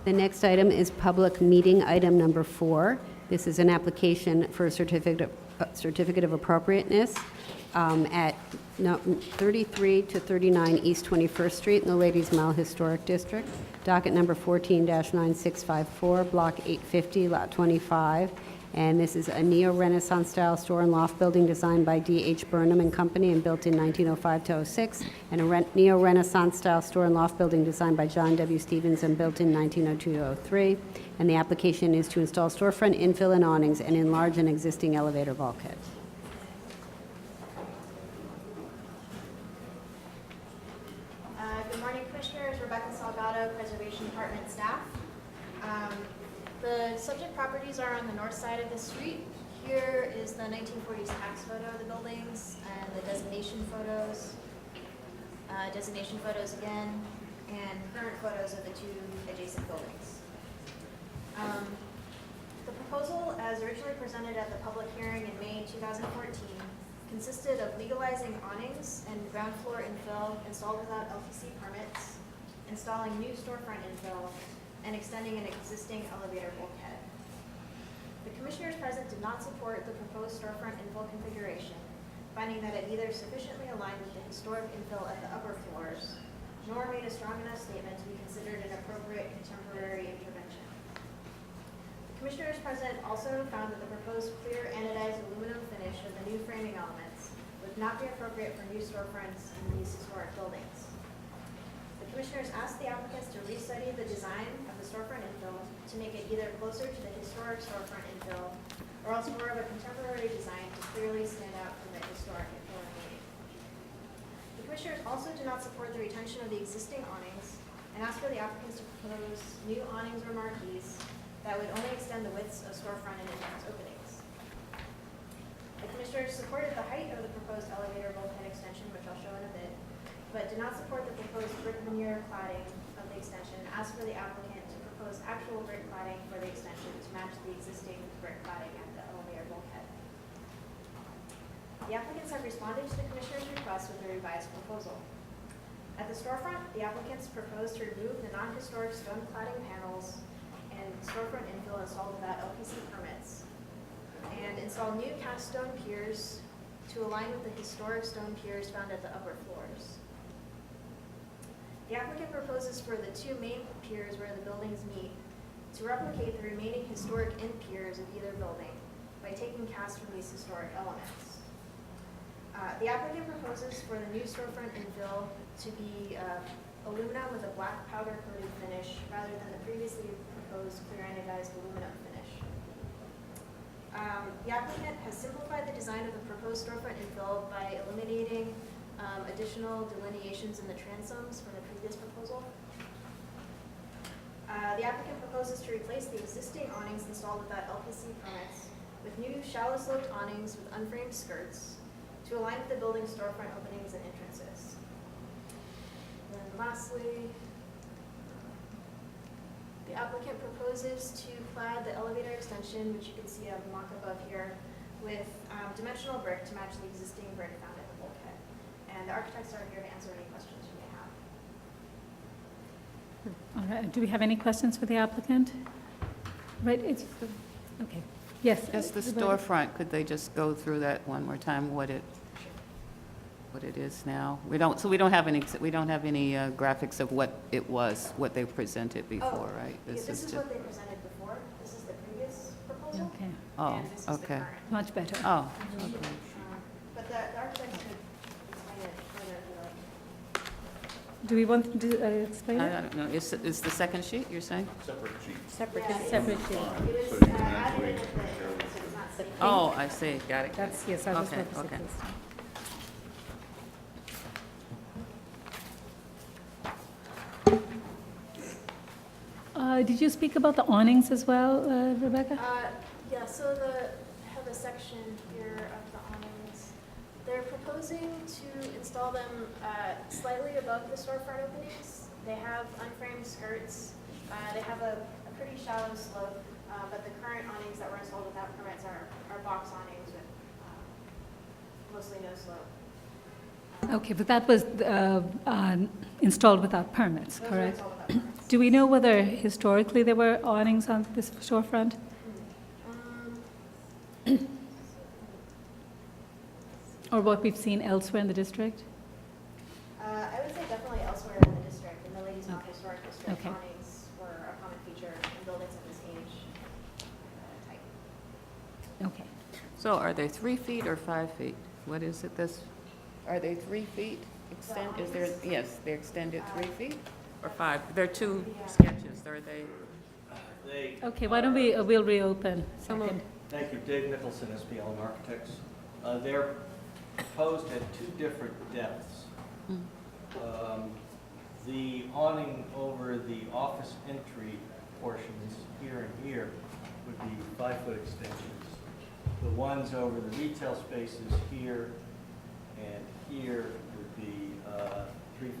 The next item is public meeting item number 4. This is an application for a certificate of appropriateness at 33 to 39 East 21st Street in the Ladies Mile Historic District. Docket number 14-9654, Block 850, Lot 25. And this is a neo-Renaissance style store and loft building designed by D.H. Burnham and Company and built in 1905 to 06, and a neo-Renaissance style store and loft building designed by John W. Stevens and built in 1902 to 03. And the application is to install storefront infill and awnings and enlarge an existing elevator bulkhead. Good morning, Commissioners. Rebecca Salgado, Preservation Department staff. The subject properties are on the north side of the street. Here is the 1940s tax photo of the buildings and the designation photos again, and current photos of the two adjacent buildings. The proposal, as originally presented at the public hearing in May 2014, consisted of legalizing awnings and ground floor infill installed without LTC permits, installing new storefront infill, and extending an existing elevator bulkhead. The commissioners present did not support the proposed storefront infill configuration, finding that it either sufficiently aligned with the historic infill at the upper floors, nor made a strong enough statement to be considered an appropriate contemporary intervention. The commissioners present also found that the proposed clear anodized aluminum finish of the new framing elements would not be appropriate for new storefronts in these historic buildings. The commissioners asked the applicants to restudy the design of the storefront infill to make it either closer to the historic storefront infill or else more of a contemporary design to clearly stand out from the historic infill remaining. The commissioners also did not support the retention of the existing awnings and asked for the applicants to propose new awnings or marquees that would only extend the widths of storefront and entrance openings. The commissioners supported the height of the proposed elevator bulkhead extension, which I'll show in a bit, but did not support the proposed brick veneer cladding of the extension, asked for the applicant to propose actual brick cladding for the extension to match the existing brick cladding at the elevator bulkhead. The applicants have responded to the commissioner's request with a revised proposal. At the storefront, the applicants proposed to remove the non-historic stone cladding panels and storefront infill installed without LPC permits, and install new cast stone piers to align with the historic stone piers found at the upper floors. The applicant proposes for the two main piers where the buildings meet to replicate the remaining historic end piers of either building by taking casts from these historic elements. The applicant proposes for the new storefront infill to be aluminum with a black powder coated finish rather than the previously proposed clear anodized aluminum finish. The applicant has simplified the design of the proposed storefront infill by eliminating additional delineations in the transoms from the previous proposal. The applicant proposes to replace the existing awnings installed without LPC permits with new shallow sloped awnings with unframed skirts to align with the building's storefront openings and entrances. And then lastly, the applicant proposes to clad the elevator extension, which you can see on the mock above here, with dimensional brick to match the existing brick found at the bulkhead. And the architects are here to answer any questions you may have. All right. Do we have any questions for the applicant? Right. It's okay. Yes. Just the storefront. Could they just go through that one more time? What it is now? We don't have any graphics of what it was, what they presented before, right? This is what they presented before. This is the previous proposal. Okay. Oh, and this is the okay. current. Much better. Oh, okay. But the architects could explain it further if you like. Do we want to explain I it? don't know. Is the second sheet you're saying? Separate sheet. Separate. Yeah, Separate It sheet. was So you can added actually in with compare the, so it's not sitting. Oh, I see. Got it. That's, yes, I was Okay, about to say okay. this. Did you speak about the awnings as well, Rebecca? Yeah, so I have a section here of the awnings. They're proposing to install them slightly above the storefront openings. They have unframed skirts. They have a pretty shallow slope, but the current awnings that were installed without permits are box awnings with mostly no slope. Okay, but that was installed without permits, Those were correct? installed without permits. Do we know whether historically there were awnings on this storefront? Or what we've seen elsewhere in the district? I would say definitely elsewhere in the district, in the Ladies Mount Historic District, Okay. awnings were a common feature in buildings of this age type. Okay. So are they 3 feet or 5 feet? What is it are they 3 feet extend, is there, yes, they're extended 3 feet or 5? They're 2 sketches, are they? Okay, why don't we'll reopen. Second. Thank you. Dave Nicholson, SPL Architects. They're proposed at 2 different depths. The awning over the office entry portions here and here would be 5-foot extensions. The ones over the retail spaces here and here would be 3 feet.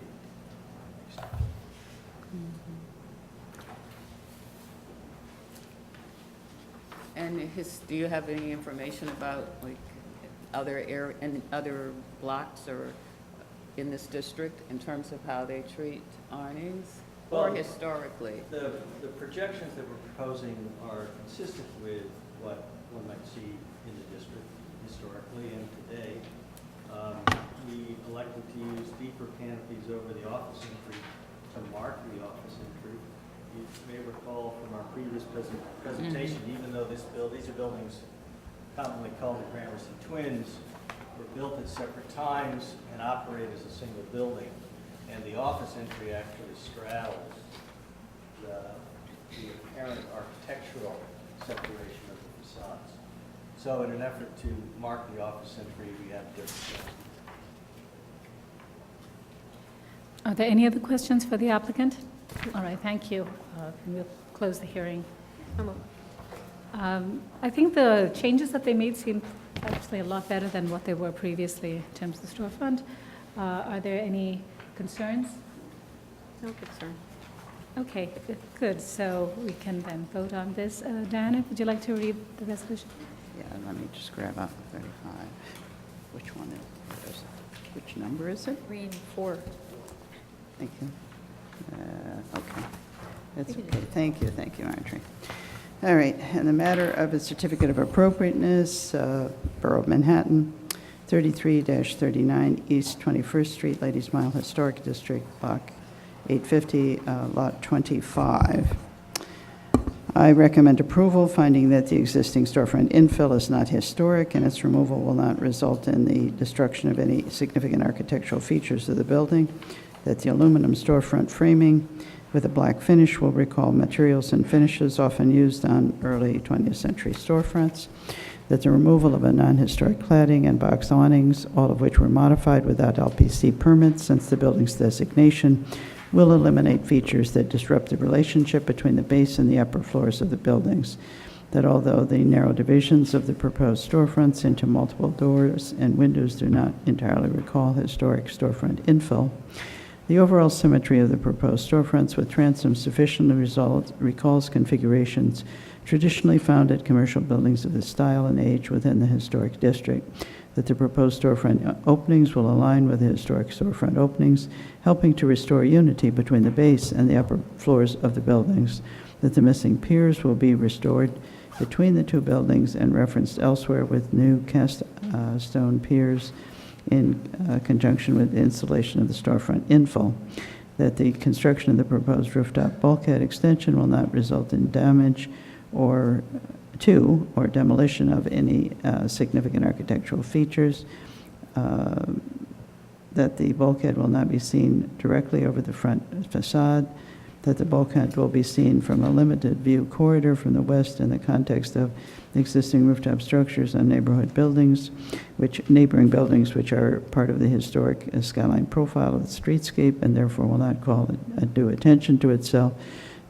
And do you have any information about like other blocks or in this district in terms of how they treat awnings or Well, historically? The projections that we're proposing are consistent with what one might see in the district historically and today. We elected to use deeper canopies over the office entry to mark the office entry. You may recall from our previous presentation, even though these are buildings commonly called the Gramercy Twins, were built at separate times and operate as a single building. And the office entry actually straddles the apparent architectural separation of the facades. So in an effort to mark the office entry, we have different. Are there any other questions for the applicant? All right, thank you. We'll close the hearing. I think the changes that they made seem actually a lot better than what they were previously in terms of the storefront. Are there any concerns? No concern. Okay, good. So we can then vote on this. Diana, would you like to read the resolution? Yeah, let me just grab out 35. Which one is it? Which number is it? 3 and 4. Thank you. Okay. That's okay. Thank you, Marjorie. All right, in the matter of a certificate of appropriateness, Borough of Manhattan, 33-39 East 21st Street, Ladies Mile Historic District, Block 850, Lot 25. I recommend approval, finding that the existing storefront infill is not historic and its removal will not result in the destruction of any significant architectural features of the building, that the aluminum storefront framing with a black finish will recall materials and finishes often used on early 20th century storefronts, that the removal of a non-historic cladding and box awnings, all of which were modified without LPC permits since the building's designation, will eliminate features that disrupt the relationship between the base and the upper floors of the buildings, that although the narrow divisions of the proposed storefronts into multiple doors and windows do not entirely recall historic storefront infill, the overall symmetry of the proposed storefronts with transoms sufficiently recalls configurations traditionally found at commercial buildings of this style and age within the historic district, that the proposed storefront openings will align with the historic storefront openings, helping to restore unity between the base and the upper floors of the buildings, that the missing piers will be restored between the 2 buildings and referenced elsewhere with new cast stone piers in conjunction with the installation of the storefront infill, that the construction of the proposed rooftop bulkhead extension will not result in damage or demolition of any significant architectural features, that the bulkhead will not be seen directly over the front facade, that the bulkhead will be seen from a limited view corridor from the west in the context of existing rooftop structures on neighboring buildings, which are part of the historic skyline profile of the streetscape and therefore will not call undue attention to itself,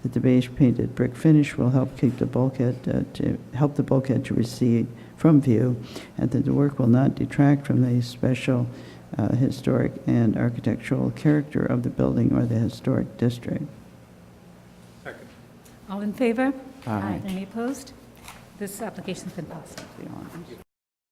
that the beige painted brick finish will help keep the bulkhead to recede from view, and that the work will not detract from the special historic and architectural character of the building or the historic district. All in favor? Aye. Any opposed? This application's been passed. The awnings.